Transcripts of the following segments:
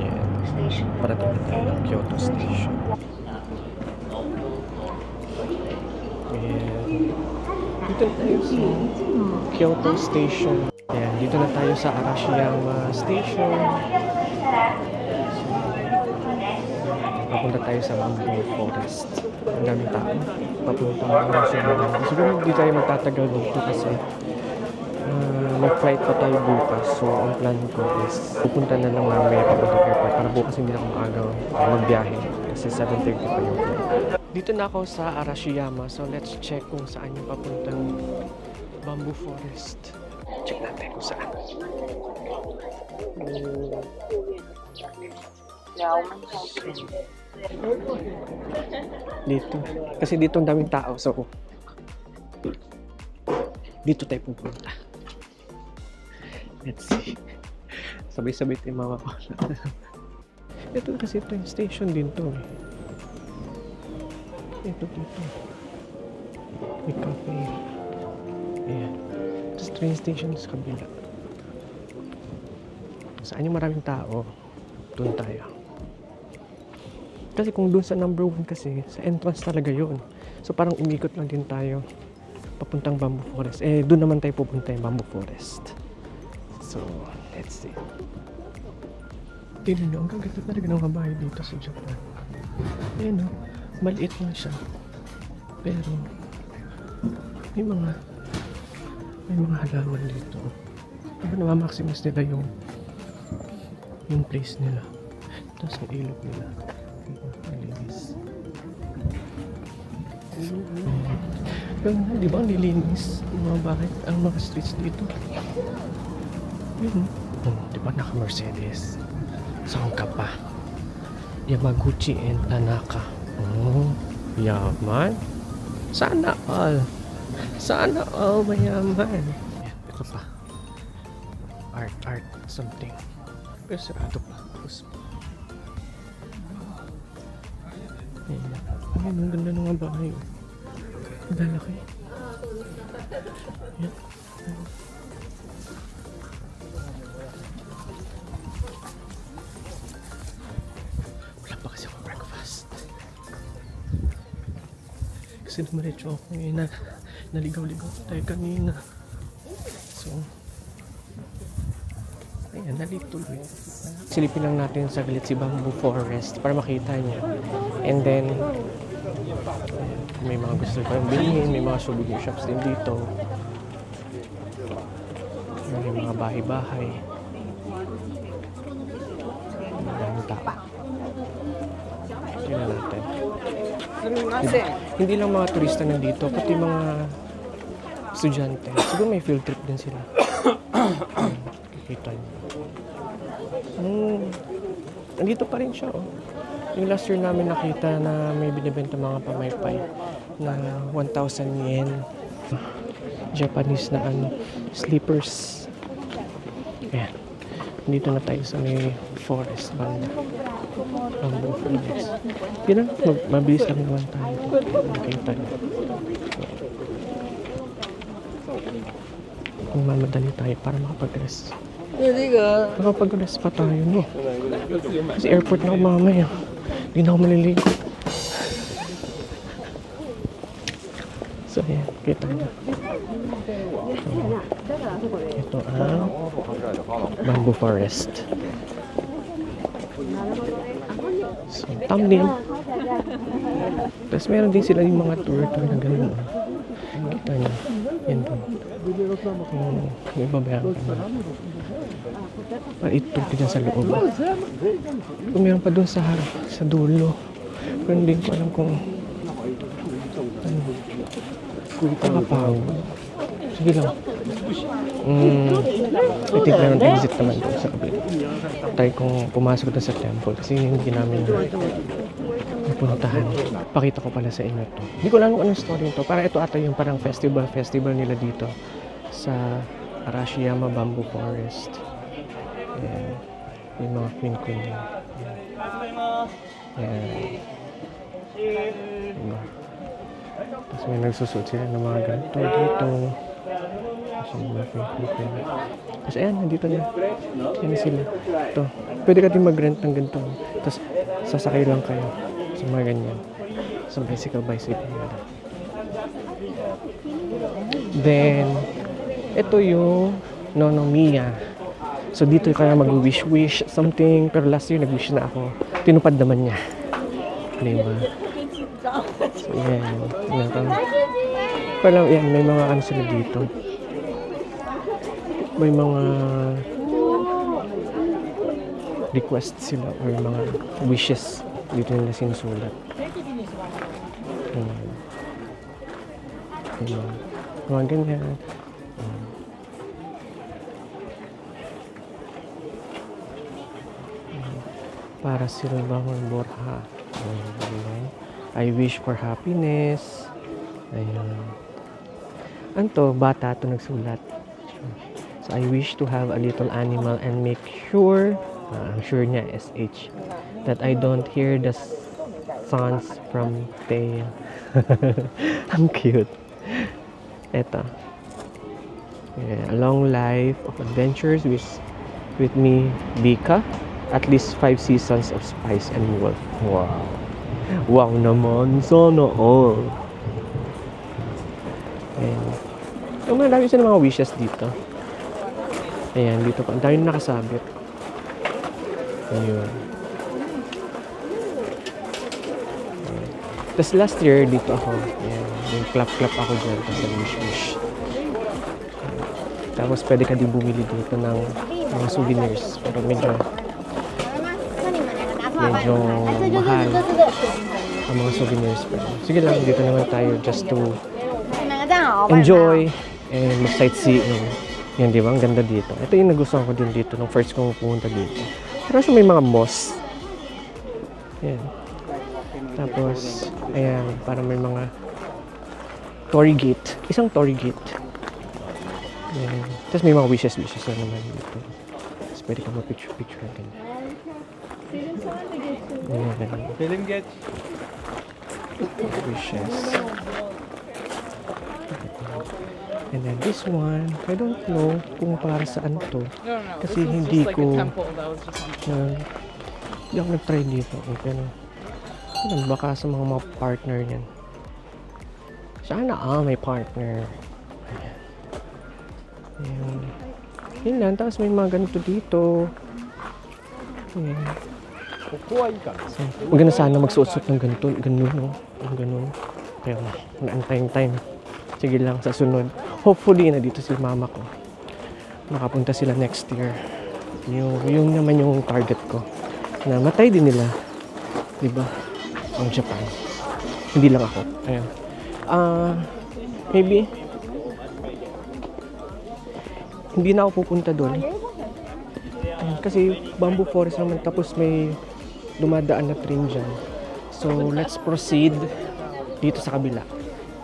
Ayan. Parating na tayo ng Kyoto Station. Ayan. Dito na tayo sa Kyoto Station. Ayan, dito na tayo sa Arashiyama Station. Papunta tayo sa Bamboo Forest. Ang daming tao. Papunta ng Arashiyama. Siguro hindi tayo magtatagal dito kasi may flight pa tayo bukas. So, ang plan ko is pupunta na lang mamaya papunta airport para bukas hindi na ako maagaw magbiyahe. Kasi 7:30 pa yung flight. Dito na ako sa Arashiyama. So, let's check kung saan yung papuntang Bamboo Forest. Check natin kung saan. Dito. Kasi dito ang daming tao. So, dito tayo pupunta. Let's see. Sabay-sabay tayo mga ito kasi train station din to eh. Ito dito. May cafe. Ayan. Tapos train station sa kabila. Saan yung maraming tao, doon tayo. Kasi kung doon sa number 1 kasi, sa entrance talaga yun. So parang umikot lang din tayo papuntang Bamboo Forest. Eh, doon naman tayo pupunta yung Bamboo Forest. So, let's see. Tignan nyo, ang gaganda talaga ng kabahay dito sa Japan. Ayan o, maliit lang siya. Pero, may mga halaman dito. Diba namamaximus nila yung place nila. Tapos yung ilog nila. Malinis. Pero di ba ang nilinis yung mga bahay, ang mga streets dito. Yun. Di ba naka-Mercedes? Saan ka pa? Yamaguchi and Tanaka. Oh, yaman. Sana all. Sana all mayaman. Yan, ito pa. Art, something. Pero sarado pa. Tapos pa. Ayan. Ayan, ang ganda ng mga bahay. Ang lalaki. Ayan. Kasi dumiretso ako ngayon naligaw-ligaw tayo kanina. So, ayan, nalituloy. Silipin lang natin saglit si Bamboo Forest para makita niya. And then, may mga gusto kang bilhin, may mga souvenir shops din dito. May mga bahay-bahay. Maraming tao. Tingnan natin. Hindi lang mga turista nandito, pati mga estudyante. Siguro may field trip din sila. Kikita niyo. Nandito pa rin siya, oh. Yung last year namin nakita na may binibenta mga pamaypay na 1,000 yen. Japanese na slippers. Ayan. Dito na tayo sa may forest banda. Bamboo Forest. Yun lang, mabilis lang naman tayo. Nakita niyo. Kung mamadali tayo para makapag-rest. Makapag-rest pa tayo, no? Kasi airport na ako mamaya. Hindi na ako maliligo. So, ayan. Kita niyo. Ito ang Bamboo Forest. So, thumbnail. Tapos meron din sila yung mga tour na gano'n. Kita niyo. Yan doon. May babayaran ka na. Ito dyan sa loob. Kung meron pa doon sa dulo. Pero hindi ko alam kung kakapagod. Sige lang. I think meron exit naman doon sa kabila. Try kong pumasok doon sa temple kasi hindi namin napuntahan. Pakita ko pala sa inyo to. Hindi ko alam kung anong story ito. Parang ito ata yung parang festival nila dito sa Arashiyama Bamboo Forest. Ayan. Yung mga queen niya. Ayan. Diba? Tapos may nagsusot sila ng mga ganito dito. siya open. Tapos ayan, nandito na. Yan na sila. Ito. Pwede ka din mag-rent ng ganito. Tapos sasakay lang kayo sa mga ganyan. Sa bicycle nila. Then, ito yung Nonomiya. So dito kaya mag-wish something. Pero last year nag-wish na ako. Tinupad naman niya. Diba? So yan. Pero yan, may mga ano sila dito. May mga request sila or mga wishes dito nila sinusulat. Mga ganyan. Para Silvahon Borja. I wish for happiness. Ayan. Anto, bata to nagsulat. So, I wish to have a little animal and make sure, ang sure niya, SH, that I don't hear the sounds from tail. Ang cute. Eto. Yeah, a long life of adventures with me, Bika. At least 5 seasons of Spice and Wolf. Wow. Wow naman. Sana all. Ayan. Yung marami siya ng mga wishes dito. Ayan, dito pa. Ang dami na nakasabit. Ayun. Tapos last year, dito ako. Ayan. Yung clap-clap ako dyan. Tapos wish-wish. Tapos pwede ka din bumili dito ng mga souvenirs. Pero medyo mahal ang mga souvenirs. Pero sige lang, dito naman tayo just to enjoy and mag-sightseeing. Yan, di ba? Ang ganda dito. Ito yung nagustuhan ko din dito nung first kong pumunta dito. Pero siya may mga moss. Yan. Tapos, ayan, para may mga Torii Gate. Isang Torii Gate. Ayan. Tapos may mga wishes na naman dito. Tapos pwede ka mag-picture din. Ayan. Film Gate. Wishes. And then this one, I don't know kung para saan to. Kasi hindi ko hindi ako nag-try dito. Pero baka sa mga partner niyan. Sana may partner. Ayan. Yun lang. Tapos may mga ganito dito. Ayan. So, maganda sana magsuot-suot ng ganito. Ganun, no? Ganun. Pero naantayang time. Sige lang, sa sunod. Hopefully, na dito si mama ko. Makapunta sila next year. Yung naman yung target ko. Na matay din nila. Diba? Ang Japan. Hindi lang ako. Ayan. Maybe hindi na ako pupunta doon. Kasi bamboo forest naman, tapos may dumadaan na train dyan. So, let's proceed dito sa kabila.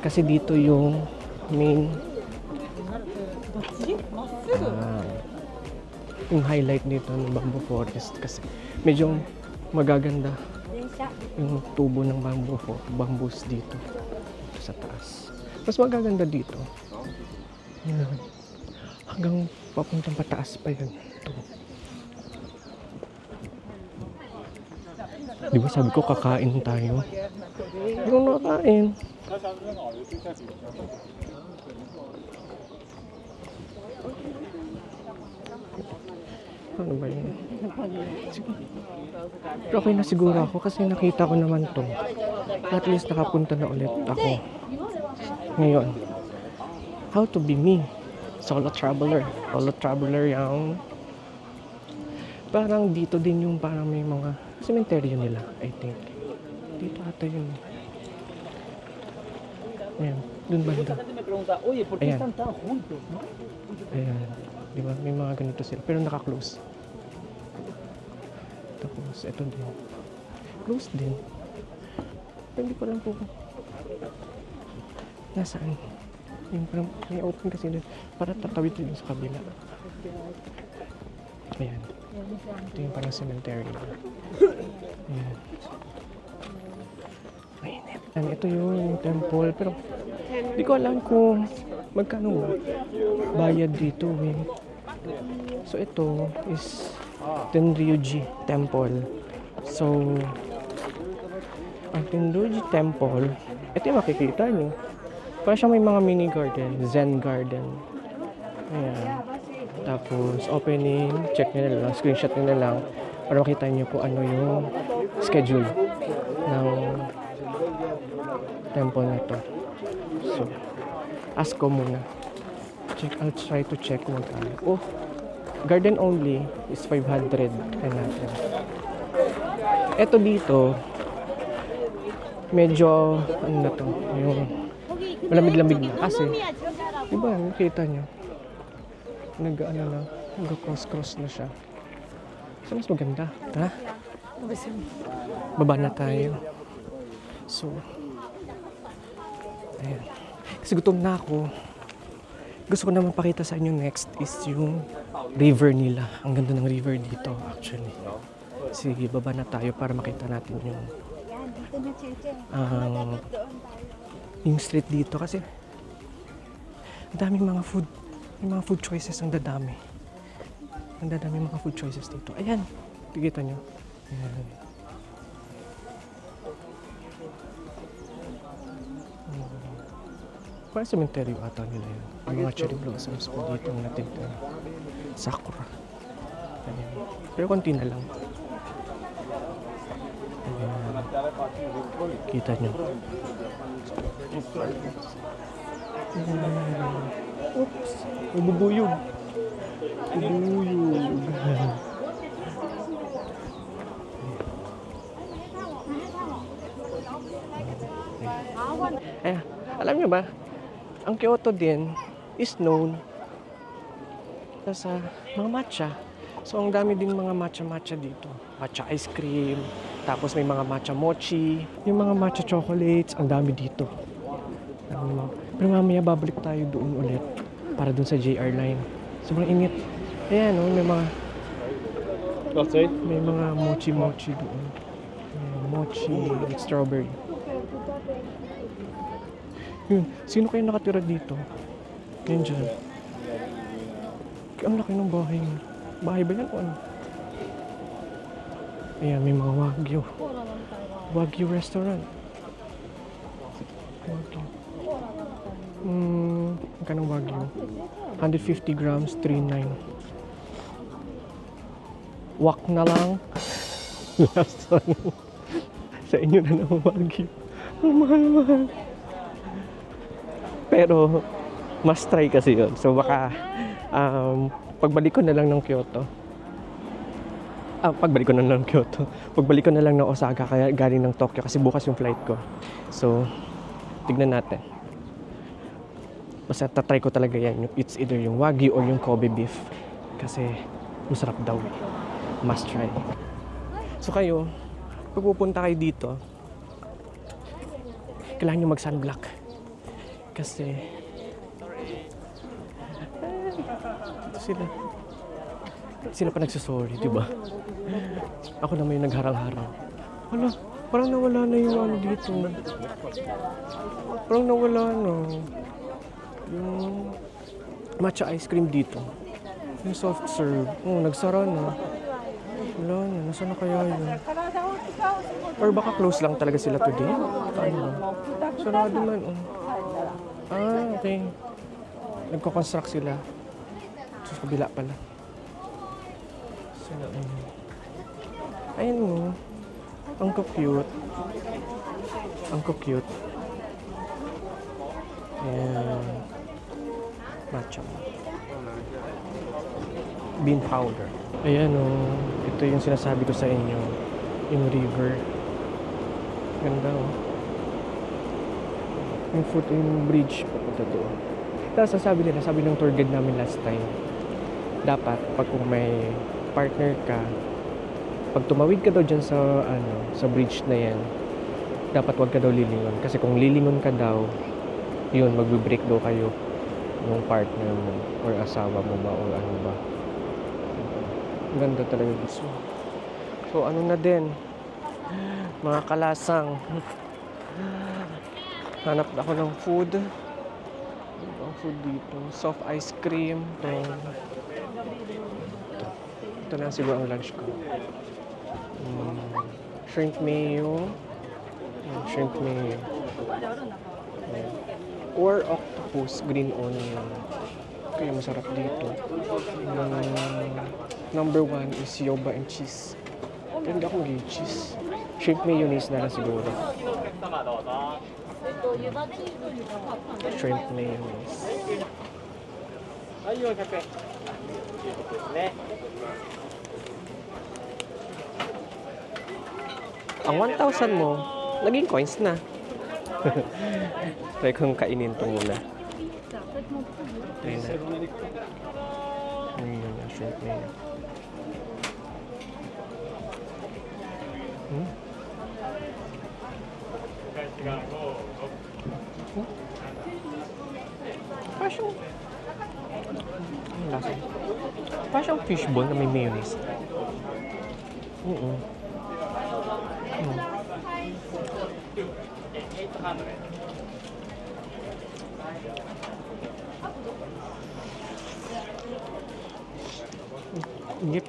Kasi dito yung main yung highlight dito ng bamboo forest. Kasi medyo magaganda yung tubo ng bamboos dito sa taas. Mas magaganda dito. Yan. Hanggang papuntang pataas pa yun. Ito. Di ba sabi ko kakain tayo? Hindi ko nakakain. Ano ba yun? Sige. Pero okay na siguro ako kasi nakita ko naman to. At least nakapunta na ulit ako. Ngayon. How to be me? Solo traveler. Solo traveler yung parang dito din yung parang may mga cemetery nila, I think. Dito ata yun. Ayan, dun banda. Ayan. Ayan. Di ba? May mga ganito sila. Pero naka-close. Tapos, eto din. Close din. Pero hindi ko lang po. Nasaan? Yung parang may open kasi doon. Para tatawid din sa kabila. Ayan. Ito yung parang cemetery. Ayan. Mainit. Ito yung temple. Pero, hindi ko alam kung Magkano ba? Bayad dito eh. So ito is Tenryuji Temple. So ang Tenryuji Temple, ito yung makikita nyo. Parang siyang may mga mini garden, Zen garden. Ayan. Tapos opening, check nyo na lang, screenshot nyo na lang para makita nyo kung ano yung schedule ng temple na to. So, ask ko muna. I'll try to check magkano. Oh, garden only is 500 and natin. Ito dito, medyo, ano na to, yung malamig-lamig na. Kasi, diba, nakita nyo, nag-ano na, nag-cross-cross na siya. So, mas maganda. Tara. Baba na tayo. So, ayan. Kasi gutom na ako. Gusto ko naman pakita sa inyo next is yung river nila. Ang ganda ng river dito actually. Sige, baba na tayo para makita natin yung street dito kasi ang daming mga food. May mga food choices ang dadami. Ang dadami mga food choices dito. Ayan, tikita nyo. Ayan. Parang cemetery ata nila yun. May mga cherry blossoms po dito natin. Sakura. Ayan. Pero konti na lang. Ayan. Kita nyo. Oops. May bubuyog. Bubuyog. Ayan. Alam nyo ba? Ang Kyoto din is known sa mga matcha. So, ang dami din mga matcha-matcha dito. Matcha ice cream, tapos may mga matcha mochi, yung mga matcha chocolates, ang dami dito. Pero mamaya babalik tayo doon ulit para doon sa JR line. Sobrang init. Ayan, no, may mga mochi-mochi doon. Mochi with strawberry. Yun. Sino kayo nakatira dito? Yan dyan. Ang laki ng bahay niya. Bahay ba yan o ano? Ayan, may mga Wagyu. Wagyu restaurant. Wagyu. Magkano Wagyu? 150 grams, 3.9. Wak na lang. Last one. Sa inyo na naman Wagyu. Ang mahal-mahal. Pero, must try kasi yun. So, baka, pagbalik ko na lang ng Kyoto. Pagbalik ko na lang ng Kyoto. Pagbalik ko na lang ng Osaka, kaya galing ng Tokyo. Kasi bukas yung flight ko. So, tignan natin. Basta tatry ko talaga yan. It's either yung Wagyu or yung Kobe beef. Kasi, masarap daw. Must try. So, kayo, pag pupunta kayo dito, kailangan nyo mag-sunblock. Kasi sila pa nagsasorry, di ba? Ako na may nagharang-harang. Wala, parang nawala na yung ano dito. Parang nawala na yung matcha ice cream dito. Yung soft serve. Nagsara na. Wala na, nasaan na kaya yun? Or baka close lang talaga sila today? Ano? Sarado man, okay. Nagko-construct sila. Sa kabila pala. So, ayun mo. Ang cute. Ang cute. Ayan. Matcha. Bean powder. Ayan o. Ito yung sinasabi ko sa inyo. Yung river. Ganda o. Yung bridge papunta doon. Tapos sabi ng tour guide namin last time, dapat pag kung may partner ka, pag tumawid ka daw dyan sa sa bridge na yan, dapat wag ka daw lilingon. Kasi kung lilingon ka daw, yun, magbe-break daw kayo ng partner mo or asawa mo ba or ano ba. Ganda talaga gusto. So ano na din, mga kalasang, hanap ako ng food. Ang food dito. Soft ice cream. Ito na siguro ang lunch ko. Shrimp mayo. Shrimp mayo. Or octopus, green onion. Kaya masarap dito. Number 1 is yoba and cheese. Pero hindi akong gay cheese. Shrimp mayonnaise na lang siguro. Shrimp mayonnaise. Ang 1,000 mo, naging coins na. Try kong kainin ito muna. Try na. Ayun na, shrimp mayo. Pasyong ang lasa. Pasyong fishball na may mayonnaise. Ngip.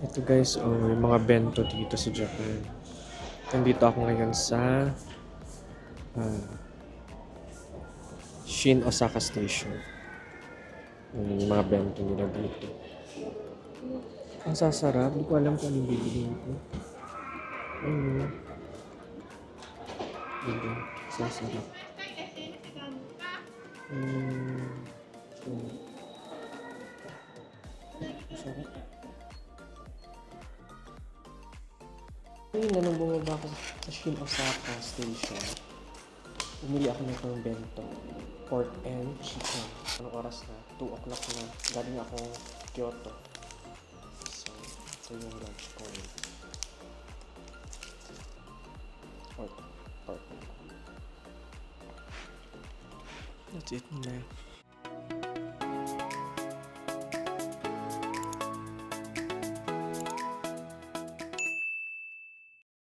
Ito guys, yung mga bento dito sa Japan. Nandito ako ngayon sa Shin Osaka Station. Yung mga bento nila dito. Ang sasarap. Hindi ko alam kung anong bibiliin ko. Diba? Sasarap. Masarap. Ayun na nung bumaba ako sa Shin Osaka Station. Umili ako ng bento. Pork and chicken. Anong oras na? 2 o'clock na. Galing ako Kyoto. So, ito yung lunch ko. Pork. That's it na.